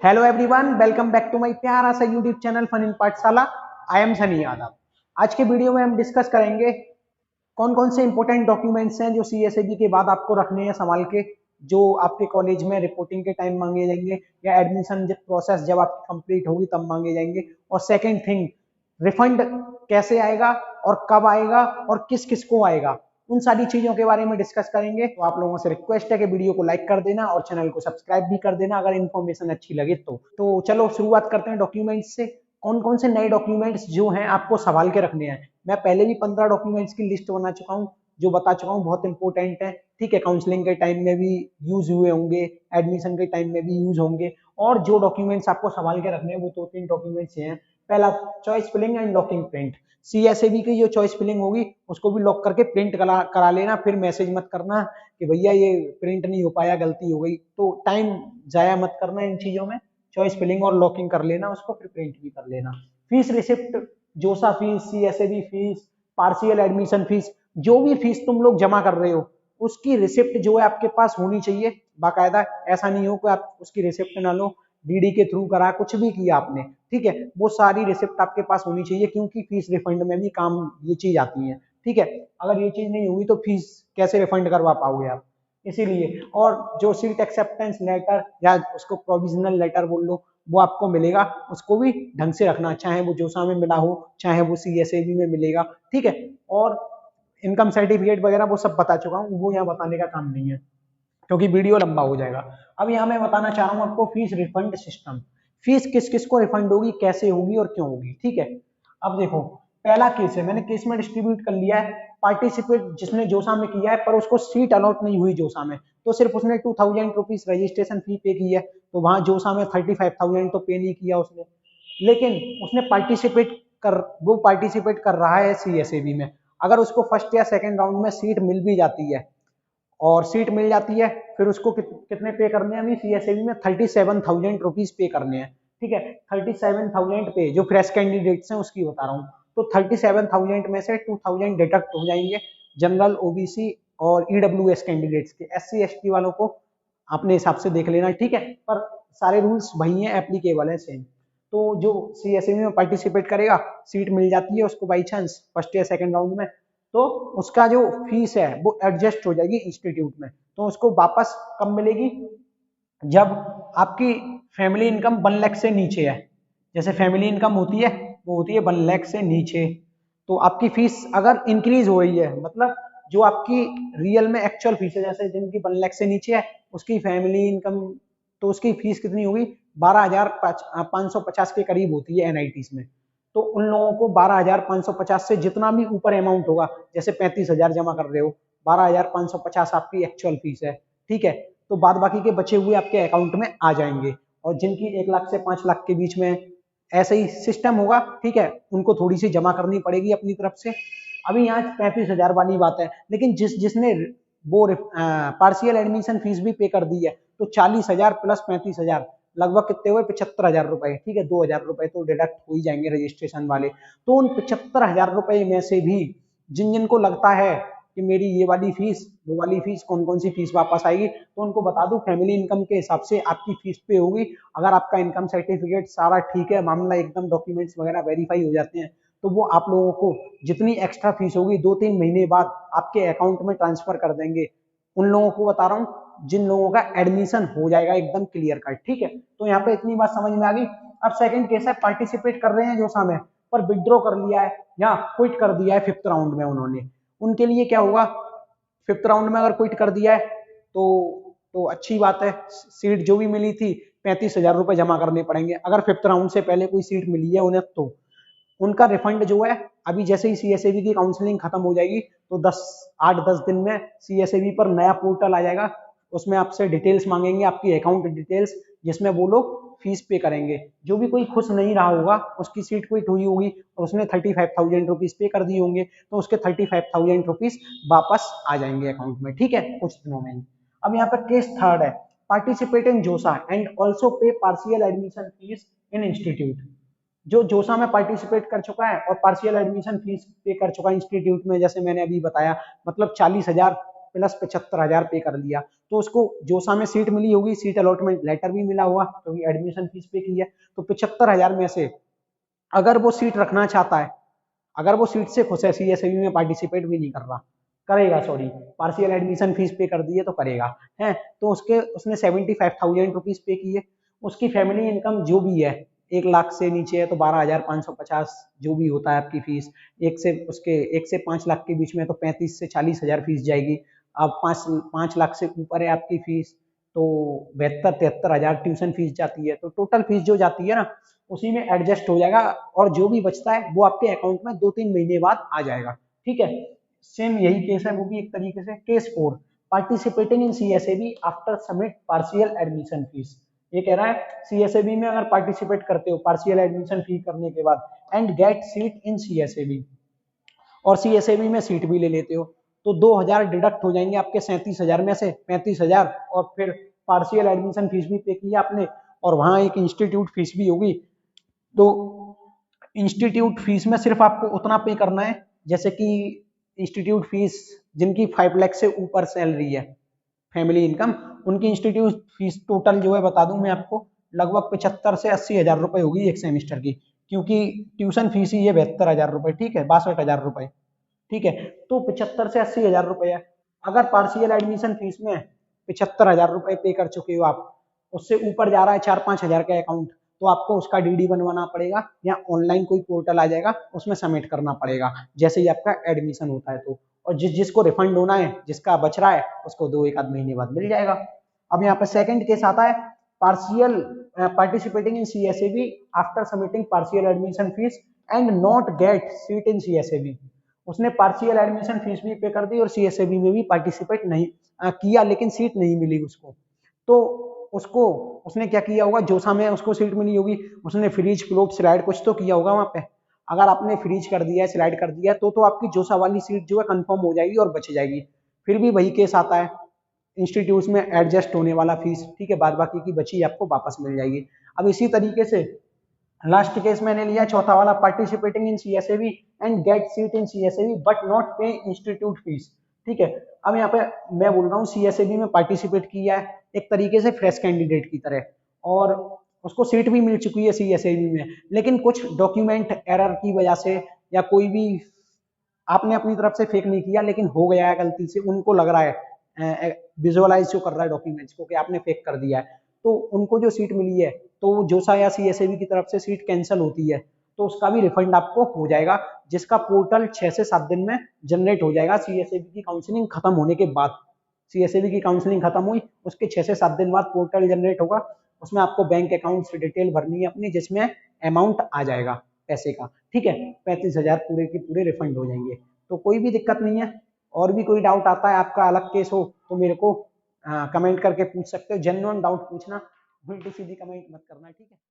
Hello everyone, welcome back to my प्यारा सा YouTube channel fun in Pathshala. I am Sunny Yadav. आज के वीडियो में हम डिस्कस करेंगे कौन कौन से इंपॉर्टेंट डॉक्यूमेंट्स हैं जो सीएसएबी के बाद आपको रखने हैं संभाल के, जो आपके कॉलेज में रिपोर्टिंग के टाइम मांगे जाएंगे या एडमिशन जब प्रोसेस जब आपकी कंप्लीट होगी तब मांगे जाएंगे। और सेकंड थिंग, रिफंड कैसे आएगा और कब आएगा और किस किस को आएगा, उन सारी चीजों के बारे में डिस्कस करेंगे। तो आप लोगों से रिक्वेस्ट है कि वीडियो को लाइक कर देना और चैनल को सब्सक्राइब भी कर देना अगर इन्फॉर्मेशन अच्छी लगे तो चलो शुरुआत करते हैं डॉक्यूमेंट्स से। कौन कौन से नए डॉक्यूमेंट्स जो हैं आपको संभाल के रखने हैं। मैं पहले भी 15 डॉक्यूमेंट्स की लिस्ट बना चुका हूँ, जो बता चुका हूँ, बहुत इंपॉर्टेंट है। ठीक है, काउंसलिंग के टाइम में भी यूज हुए होंगे, एडमिशन के टाइम में भी यूज होंगे। और जो डॉक्यूमेंट्स आपको संभाल के रखने हैं वो 2-3 डॉक्यूमेंट्स हैं। पहला, choice filling and locking print. CSAB की जो चॉइस फिलिंग होगी उसको भी लॉक करके प्रिंट करा लेना। फिर मैसेज मत करना कि भैया ये प्रिंट नहीं हो पाया, गलती हो गई, तो टाइम जाया मत करना इन चीजों में। चॉइस फिलिंग और लॉकिंग कर लेना उसको, फिर प्रिंट भी कर लेना। Fees receipt, JoSAA fees, CSAB fees, partial admission fees, जो भी फीस तुम लोग जमा कर रहे हो उसकी रिसिप्ट जो है आपके पास होनी चाहिए बाकायदा। ऐसा नहीं हो कि आप उसकी रिसिप्ट ना लो, डीडी के थ्रू करा, कुछ भी किया आपने, ठीक है, वो सारी रिसिप्ट आपके पास होनी चाहिए, क्योंकि फीस रिफंड में भी काम ये चीज आती है। ठीक है, अगर ये चीज नहीं होगी तो फीस कैसे रिफंड करवा पाओगे आप, इसीलिए। और जो सीट एक्सेप्टेंस लेटर या उसको प्रोविजनल लेटर बोल लो, वो आपको मिलेगा, उसको भी ढंग से रखना, चाहे वो जोसा में मिला हो चाहे वो सीएसएबी में मिलेगा। ठीक है, और इनकम सर्टिफिकेट वगैरह वो सब बता चुका हूँ, वो यहाँ बताने का काम नहीं है क्योंकि वीडियो लंबा हो जाएगा। अब यहाँ मैं बताना चाह रहा हूँ आपको फीस रिफंड सिस्टम। फीस किस किस को रिफंड होगी, कैसे होगी और क्यों होगी। ठीक है, अब देखो, पहला केस है, मैंने केस में डिस्ट्रीब्यूट कर लिया है। पार्टिसिपेट जिसने जोसा में किया है पर उसको सीट अलॉट नहीं हुई जोसा में, तो सिर्फ उसने 2000 रुपीज रजिस्ट्रेशन फी पे की है, तो वहां जोसा में 35,000 तो पे नहीं किया उसने। लेकिन उसने पार्टिसिपेट कर रहा है सीएसएबी में। अगर उसको फर्स्ट या सेकंड राउंड में सीट मिल भी जाती है, और सीट मिल जाती है, फिर उसको कितने पे करने हैं अभी सीएसएबी में, 37,000 रुपीज पे करने हैं। ठीक है, 37,000 पे, जो फ्रेश कैंडिडेट्स हैं उसकी बता रहा हूँ। तो 37,000 में से 2,000 डिडक्ट हो जाएंगे जनरल, ओबीसी और ईडब्ल्यूएस कैंडिडेट्स के। एससी एसटी वालों को अपने हिसाब से देख लेना, ठीक है, पर सारे रूल्स वही हैं, एप्लीकेबल है सेम। तो जो सीएसएमई में पार्टिसिपेट करेगा, सीट मिल जाती है उसको बाई चांस फर्स्ट या सेकंड राउंड में, तो उसका जो फीस है वो एडजस्ट हो जाएगी इंस्टीट्यूट में। तो उसको वापस कब मिलेगी, जब आपकी फैमिली इनकम 1 लाख से नीचे है। जैसे फैमिली इनकम होती है वो होती है 1 लाख से नीचे, तो आपकी फीस अगर इंक्रीज हो रही है, मतलब जो आपकी रियल में एक्चुअल फीस है, जैसे जिनकी 1 लाख से नीचे है उसकी फैमिली इनकम, तो उसकी फीस कितनी होगी, 12,550 के करीब होती है एनआईटीज में। तो उन लोगों को 12,550 से जितना भी ऊपर अमाउंट होगा, जैसे 35,000 जमा कर रहे हो, 12,550 आपकी एक्चुअल फीस है। ठीक है, तो बाद बाकी के बचे हुए आपके अकाउंट में आ जाएंगे। और जिनकी 1 लाख से 5 लाख के बीच में ऐसे ही सिस्टम होगा, ठीक है, उनको थोड़ी सी जमा करनी पड़ेगी अपनी तरफ से। अभी यहाँ 35,000 वाली बात है, लेकिन जिसने वो पार्शियल एडमिशन फीस भी पे कर दी है, तो 40,000 प्लस 35,000 लगभग कितने हुए, 75,000 रुपए। ठीक है, 2,000 रुपए तो डिडक्ट हो ही जाएंगे रजिस्ट्रेशन वाले। तो उन 75,000 रुपए में से भी जिन जिनको लगता है कि मेरी ये वाली फीस, वो वाली फीस, कौन कौन सी फीस वापस आएगी, तो उनको बता दूं फैमिली इनकम के हिसाब से आपकी फीस पे होगी। अगर आपका इनकम सर्टिफिकेट सारा ठीक है, मामला एकदम डॉक्यूमेंट्स वगैरह वेरीफाई हो जाते हैं, तो वो आप लोगों को जितनी एक्स्ट्रा फीस होगी 2-3 महीने बाद आपके अकाउंट में ट्रांसफर कर देंगे। उन लोगों को बता रहा हूँ जिन लोगों का एडमिशन हो जाएगा एकदम क्लियर कट। ठीक है, तो यहाँ पे इतनी बात समझ में आ गई। अब सेकंड केस है, पार्टिसिपेट कर रहे हैं जोसा में पर विड्रॉ कर लिया है या क्विट कर दिया है 5th राउंड में उन्होंने, उनके लिए क्या होगा, 5th राउंड में अगर क्विट कर दिया है तो अच्छी बात है, सीट जो भी मिली थी 35,000 रुपए जमा करने पड़ेंगे। अगर 5th राउंड से पहले कोई सीट मिली है उन्हें, तो उनका रिफंड जो है, अभी जैसे ही सीएसएबी की काउंसलिंग खत्म हो जाएगी तो 8-10 दिन में सीएसएबी पर नया पोर्टल आ जाएगा। उसमें आपसे डिटेल्स मांगेंगे, आपकी अकाउंट डिटेल्स, जिसमें वो लोग फीस पे करेंगे। जो भी कोई खुश नहीं रहा होगा, उसकी सीट क्विट हुई होगी और उसने 35,000 रुपीज पे कर दिए होंगे, तो उसके 35,000 रुपीज वापस आ जाएंगे अकाउंट में। ठीक है, कुछ दिनों में ही। अब यहाँ पर केस थर्ड है, पार्टिसिपेट इन जोसा एंड ऑल्सो पे partial admission fees in institute. जो जोसा में पार्टिसिपेट कर चुका है और पार्शियल एडमिशन फीस पे कर चुका है इंस्टीट्यूट में, जैसे मैंने अभी बताया, मतलब 40,000 प्लस 75,000 पे कर दिया, तो उसको जोसा में सीट मिली होगी, सीट अलॉटमेंट लेटर भी मिला होगा क्योंकि एडमिशन फीस पे की है। तो 75,000 में से अगर वो सीट रखना चाहता है, अगर वो सीट से खुश है, CSAB में पार्टिसिपेट भी नहीं कर रहा, करेगा, सॉरी, पार्शियल एडमिशन फीस पे कर दी है तो करेगा, है, तो उसने 75,000 रुपीज पे की है। उसकी फैमिली इनकम जो भी है 1 लाख से नीचे है तो 12,550 जो भी होता है आपकी फीस, 1 से 5 लाख के बीच में तो 35 से 40 हजार फीस जाएगी। अब 5 लाख से ऊपर है आपकी फीस तो 72-73 हजार ट्यूशन फीस जाती है। तो टोटल फीस जो जाती है ना, उसी में एडजस्ट हो जाएगा और जो भी बचता है वो आपके अकाउंट में 2-3 महीने बाद आ जाएगा। ठीक है, सेम यही केस है, वो भी एक तरीके से। Case 4, participating in CSAB after submit partial admission fees. ये कह रहा है CSAB में अगर पार्टिसिपेट करते हो पार्शियल एडमिशन फी करने के बाद and gate seat in CSAB, और CSAB में सीट भी ले लेते हो, तो 2,000 डिडक्ट हो जाएंगे आपके 37,000 में से, 35,000, और फिर पार्शियल एडमिशन फीस भी पे की है आपने, और वहां एक इंस्टीट्यूट फीस भी होगी। तो इंस्टीट्यूट फीस में सिर्फ आपको उतना पे करना है, जैसे कि इंस्टीट्यूट फीस जिनकी 5 लाख से ऊपर सैलरी है फैमिली इनकम, उनकी इंस्टीट्यूट फीस टोटल जो है बता दूं मैं आपको, लगभग 75 से 80 हजार रुपए होगी एक सेमेस्टर की, क्योंकि ट्यूशन फीस ही है 72,000 रुपए, ठीक है, 62,000 रुपए, ठीक है। तो 75 से 80 हजार रुपए है। अगर पार्शियल एडमिशन फीस में 75,000 रुपए पे कर चुके हो आप, उससे ऊपर जा रहा है 4-5 हजार का अकाउंट, तो आपको उसका DD बनवाना पड़ेगा या ऑनलाइन कोई पोर्टल आ जाएगा उसमें सबमिट करना पड़ेगा जैसे ही आपका एडमिशन होता है तो। और जिसको रिफंड होना है, जिसका बच रहा है, उसको 2-1 आध महीने बाद मिल जाएगा। अब यहाँ पे सेकंड केस आता है, partial participating in CSAB after submitting partial admission fees and not gate seat in CSAB। उसने पार्शियल एडमिशन फीस भी पे कर दी और CSAB में भी पार्टिसिपेट नहीं किया, लेकिन सीट नहीं मिली उसको। तो उसको उसने क्या किया होगा, जोसा में उसको सीट मिली होगी, उसने फ्रीज फ्लोट स्लाइड कुछ तो किया होगा वहां पे। अगर आपने फ्रीज कर दिया है, स्लाइड कर दिया है, तो आपकी जोसा वाली सीट जो है कंफर्म हो जाएगी और बच जाएगी। फिर भी वही केस आता है, इंस्टीट्यूट में एडजस्ट होने वाला फीस, ठीक है, बाद बाकी की बची आपको वापस मिल जाएगी। अब इसी तरीके से लास्ट केस मैंने लिया चौथा वाला, participating in CSAB and gate seat in CSAB but not पे इंस्टीट्यूट फीस। ठीक है, अब यहाँ पे मैं बोल रहा हूँ CSAB में पार्टिसिपेट किया है एक तरीके से फ्रेश कैंडिडेट की तरह, और उसको सीट भी मिल चुकी है CSAB में, लेकिन कुछ डॉक्यूमेंट एरर की वजह से या कोई भी आपने अपनी तरफ से फेक नहीं किया लेकिन हो गया है गलती से, उनको लग रहा है विजुअलाइज जो कर रहा है डॉक्यूमेंट्स को कि आपने फेक कर दिया है, तो उनको जो सीट मिली है तो जोसा या CSAB की तरफ से सीट कैंसिल होती है, तो उसका भी रिफंड आपको हो जाएगा, जिसका पोर्टल 6 से 7 दिन में जनरेट हो जाएगा। CSAB की काउंसलिंग खत्म होने के बाद, CSAB की काउंसलिंग खत्म हुई उसके 6 से 7 दिन बाद पोर्टल जनरेट होगा, उसमें आपको बैंक अकाउंट से डिटेल भरनी है अपनी, जिसमें अमाउंट आ जाएगा पैसे का, ठीक है, 35,000 पूरे के पूरे रिफंड हो जाएंगे। तो कोई भी दिक्कत नहीं है। और भी कोई डाउट आता है आपका अलग केस हो तो मेरे को कमेंट करके पूछ सकते हो, जेन्युइन डाउट पूछना, उल्टी सीधी कमेंट मत करना, ठीक है।